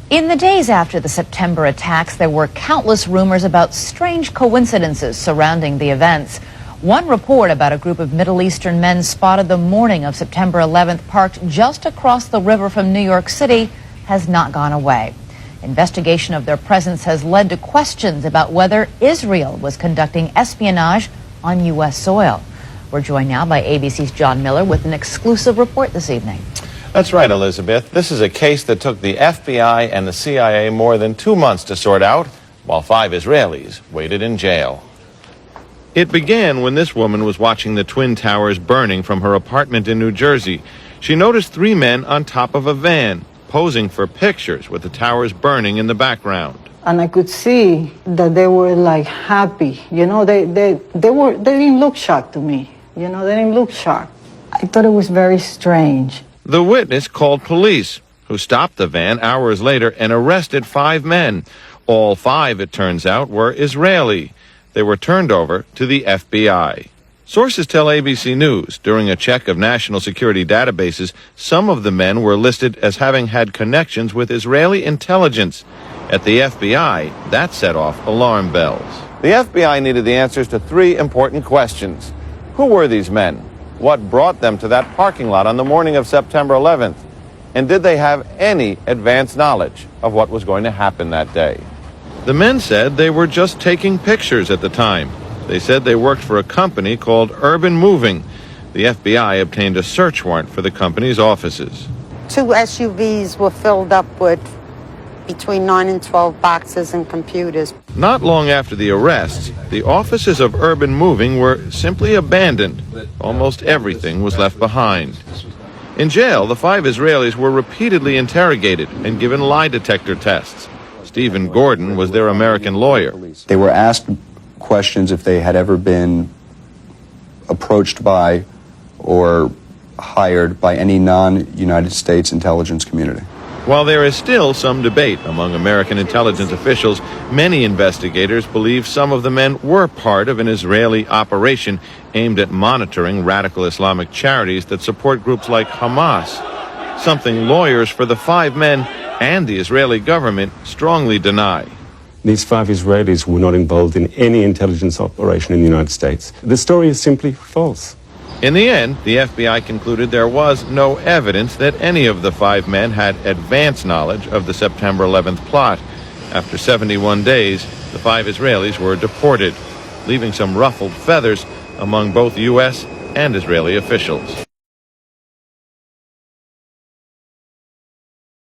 In the days after the September attacks, there were countless rumors about strange coincidences surrounding the events. One report about a group of Middle Eastern men spotted the morning of September 11th parked just across the river from New York City has not gone away. Investigation of their presence has led to questions about whether Israel was conducting espionage on U.S. soil. We're joined now by ABC's John Miller with an exclusive report this evening. That's right, Elizabeth. This is a case that took the FBI and the CIA more than 2 months to sort out, while 5 Israelis waited in jail. It began when this woman was watching the Twin Towers burning from her apartment in New Jersey. She noticed 3 men on top of a van, posing for pictures with the towers burning in the background. And I could see that they were like happy. You know, they didn't look shocked to me. You know, they didn't look shocked. I thought it was very strange. The witness called police, who stopped the van hours later and arrested 5 men. All 5, it turns out, were Israeli. They were turned over to the FBI. Sources tell ABC News during a check of national security databases, some of the men were listed as having had connections with Israeli intelligence. At the FBI, that set off alarm bells. The FBI needed the answers to 3 important questions. Who were these men? What brought them to that parking lot on the morning of September 11th? And did they have any advance knowledge of what was going to happen that day? The men said they were just taking pictures at the time. They said they worked for a company called Urban Moving. The FBI obtained a search warrant for the company's offices. 2 SUVs were filled up with between 9 and 12 boxes and computers. Not long after the arrests, the offices of Urban Moving were simply abandoned. Almost everything was left behind. In jail, the 5 Israelis were repeatedly interrogated and given lie detector tests. Stephen Gordon was their American lawyer. They were asked questions if they had ever been approached by or hired by any non-United States intelligence community. While there is still some debate among American intelligence officials, many investigators believe some of the men were part of an Israeli operation aimed at monitoring radical Islamic charities that support groups like Hamas, something lawyers for the 5 men and the Israeli government strongly deny. These 5 Israelis were not involved in any intelligence operation in the United States. The story is simply false. In the end, the FBI concluded there was no evidence that any of the 5 men had advance knowledge of the September 11th plot. After 71 days, the 5 Israelis were deported, leaving some ruffled feathers among both U.S. and Israeli officials.